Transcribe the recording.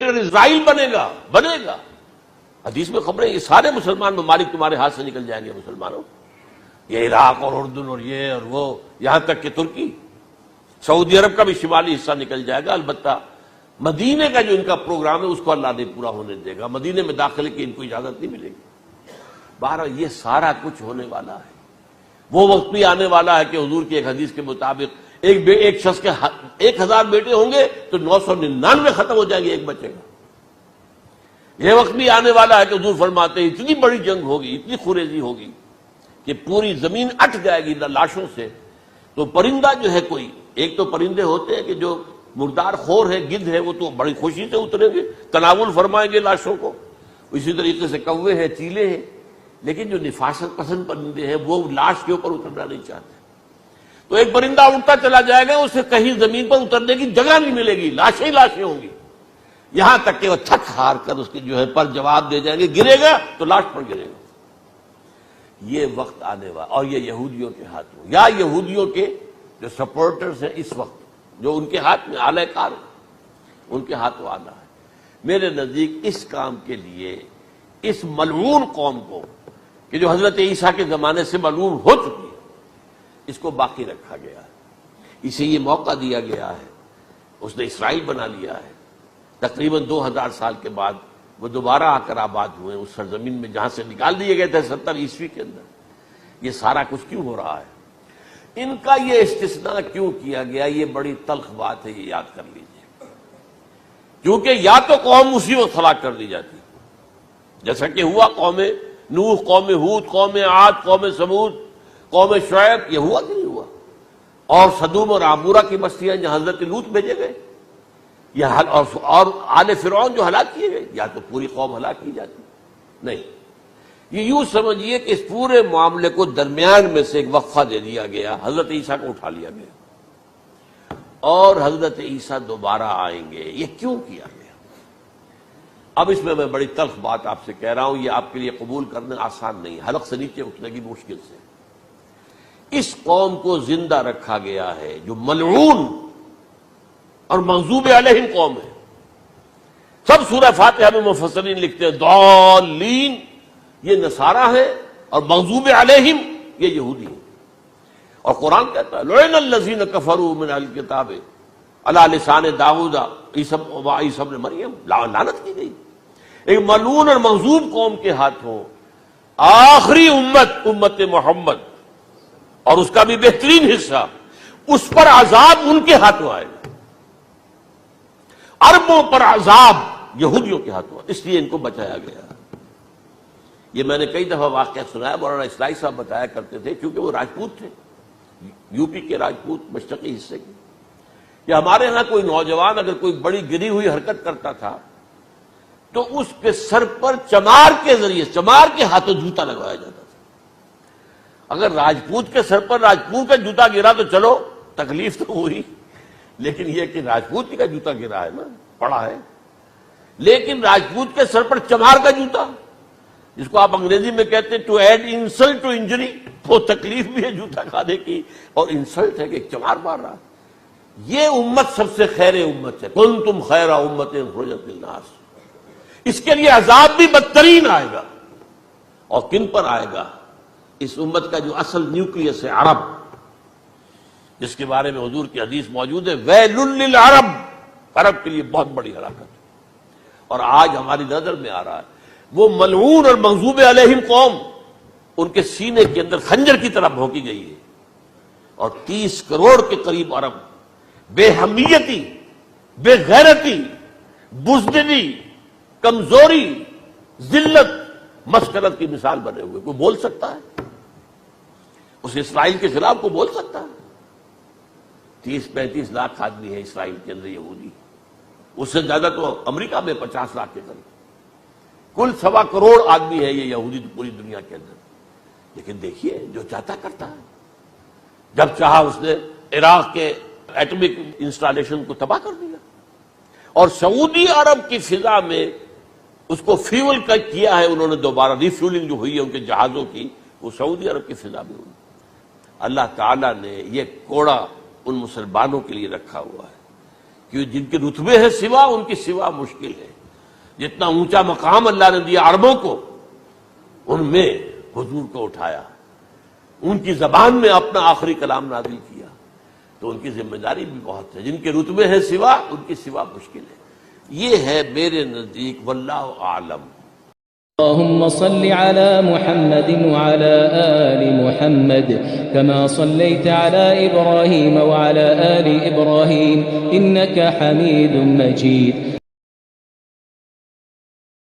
اسرائیل بنے گا حدیث میں خبریں یہ سارے مسلمان ممالک تمہارے ہاتھ سے نکل جائیں گے مسلمانوں، یہ عراق اور اردن اور یہ اور وہ، یہاں تک کہ ترکی، سعودی عرب کا بھی شمالی حصہ نکل جائے گا۔ البتہ مدینے کا جو ان کا پروگرام ہے اس کو اللہ نہیں پورا ہونے دے گا، مدینے میں داخلے کی ان کو اجازت نہیں ملے گی۔ بہرحال یہ سارا کچھ ہونے والا ہے۔ وہ وقت بھی آنے والا ہے کہ حضور کی ایک حدیث کے مطابق ایک شخص کے 1000 بیٹے ہوں گے تو 999 ختم ہو جائیں گے، ایک بچے گا۔ یہ وقت بھی آنے والا ہے کہ حضور فرماتے ہیں اتنی بڑی جنگ ہوگی، اتنی خوریزی ہوگی کہ پوری زمین اٹ جائے گی لاشوں سے۔ تو پرندہ جو ہے کوئی، ایک تو پرندے ہوتے ہیں کہ جو مردار خور ہے، گدھ ہے، وہ تو بڑی خوشی سے اتریں گے، تناول فرمائیں گے لاشوں کو۔ اسی طریقے سے کوے ہیں، چیلے ہیں، لیکن جو نفاست پسند پرندے ہیں وہ لاش کے اوپر اترنا نہیں چاہتے۔ تو ایک پرندہ اڑتا چلا جائے گا، اسے کہیں زمین پر اترنے کی جگہ نہیں ملے گی، لاشیں ہی لاشیں ہوں گی، یہاں تک کہ وہ تھک ہار کر اس کے جو ہے پر جواب دے جائیں گے، گرے گا تو لاش پر گرے گا۔ یہ وقت آنے والا، اور یہ یہودیوں کے ہاتھ میں، یا یہودیوں کے جو سپورٹرز ہیں اس وقت، جو ان کے ہاتھ میں آلہ کار ہیں، ان کے ہاتھوں آنا ہے۔ میرے نزدیک اس کام کے لیے اس ملعون قوم کو، کہ جو حضرت عیسیٰ کے زمانے سے ملعون ہو چکی ہے، اس کو باقی رکھا گیا ہے، اسے یہ موقع دیا گیا ہے۔ اس نے اسرائیل بنا لیا ہے، تقریباً 2000 سال کے بعد وہ دوبارہ آ کر آباد ہوئے اس سرزمین میں جہاں سے نکال دیے گئے تھے 70 عیسوی کے اندر۔ یہ سارا کچھ کیوں ہو رہا ہے؟ ان کا یہ استثناء کیوں کیا گیا؟ یہ بڑی تلخ بات ہے، یہ یاد کر لیجیے۔ کیونکہ یا تو قوم اسی وقت ہلاک کر دی جاتی، جیسا کہ ہوا قوم نوح، قوم ہود، قوم عاد، قوم ثمود، قوم شعیب، یہ ہوا کہ نہیں ہوا؟ اور سدوم اور عمورہ کی بستیاں جہاں حضرت لوط بھیجے گئے، اور آل فرعون جو ہلاک کیے گئے، یا تو پوری قوم ہلاک کی جاتی؟ نہیں، یہ یوں سمجھیے کہ اس پورے معاملے کو درمیان میں سے ایک وقفہ دے دیا گیا، حضرت عیسیٰ کو اٹھا لیا گیا، اور حضرت عیسیٰ دوبارہ آئیں گے۔ یہ کیوں کیا گیا؟ اب اس میں بڑی تلخ بات آپ سے کہہ رہا ہوں، یہ آپ کے لیے قبول کرنا آسان نہیں، حلق سے نیچے اٹھنے کی مشکل سے۔ اس قوم کو زندہ رکھا گیا ہے جو ملعون اور مغضوب علیہم قوم ہے۔ سب سورہ فاتحہ میں مفسرین لکھتے ہیں ضالین، یہ نصارہ ہے، اور مغضوب علیہم یہ یہودی ہیں۔ اور قرآن کہتا ہے لعن الذین کفروا من اہل الکتاب علی لسان داؤد وعیسی ابن مریم، لعنت کی گئی ایک ملعون اور مغضوب قوم کے ہاتھوں آخری امت محمد، اور اس کا بھی بہترین حصہ، اس پر عذاب ان کے ہاتھوں آئے گا۔ عربوں پر عذاب یہودیوں کے ہاتھوں، اس لیے ان کو بچایا گیا۔ یہ میں نے کئی دفعہ واقعہ سنایا، مولانا اسلائی صاحب بتایا کرتے تھے، کیونکہ وہ راجپوت تھے، یو پی کے راجپوت، مشرقی حصے کے، کہ ہمارے ہاں کوئی نوجوان اگر کوئی بڑی گری ہوئی حرکت کرتا تھا تو اس کے سر پر چمار کے ذریعے، چمار کے ہاتھوں جوتا لگوایا جاتا تھا۔ اگر راجپوت کے سر پر راجپوت کا جوتا گرا تو چلو تکلیف تو ہوئی، لیکن یہ کہ راجپوت کا جوتا گرا ہے نا، پڑا ہے، لیکن راجپوت کے سر پر چمار کا جوتا، جس کو آپ انگریزی میں کہتے ہیں to add insult to injury, وہ تکلیف بھی ہے جوتا کھانے کی، اور انسلٹ ہے کہ چمار مار رہا۔ یہ امت سب سے خیر امت ہے، کنتم خیر امت اخرجت للناس۔ اس کے لیے عذاب بھی بدترین آئے گا، اور کن پر آئے گا؟ اس امت کا جو اصل نیوکلیس ہے عرب، جس کے بارے میں حضور کی حدیث موجود ہے ویل للعرب، عرب کے لیے بہت بڑی ہلاکت ہے۔ اور آج ہماری نظر میں آ رہا ہے وہ ملعون اور مغضوب علیہم قوم، ان کے سینے کے اندر خنجر کی طرح بھونکی گئی ہے، اور 30 کروڑ کے قریب عرب بے حمیتی، بے غیرتی، بزدلی، کمزوری، ذلت، مسکنت کی مثال بنے ہوئے۔ کوئی بول سکتا ہے اس اسرائیل کے خلاف؟ کو بول سکتا ہے؟ 30-35 لاکھ آدمی ہے اسرائیل کے اندر یہودی، اس سے زیادہ تو امریکہ میں 50 لاکھ کے قریب، کل 1.25 کروڑ آدمی ہے یہ یہودی پوری دنیا کے اندر۔ لیکن دیکھیے جو چاہتا کرتا ہے، جب چاہا اس نے عراق کے ایٹمک انسٹالیشن کو تباہ کر دیا، اور سعودی عرب کی فضا میں اس کو فیول کیا ہے انہوں نے، دوبارہ ری فیولنگ جو ہوئی ہے ان کے جہازوں کی، وہ سعودی عرب کی فضا میں ہوئی۔ اللہ تعالیٰ نے یہ کوڑا ان مسلمانوں کے لیے رکھا ہوا ہے کہ جن کے رتبے ہیں سوا، ان کی سوا مشکل ہے. جتنا اونچا مقام اللہ نے دیا عربوں کو، ان میں حضور کو اٹھایا، ان کی زبان میں اپنا آخری کلام نازل کیا، تو ان کی ذمہ داری بھی بہت ہے. جن کے رتبے ہیں سوا، ان کی سوا مشکل ہے. یہ ہے میرے نزدیک واللہ اعلم. اللهم صل على محمد وعلى آل محمد كما صليت على إبراهيم وعلى آل إبراهيم إنك حميد مجيد.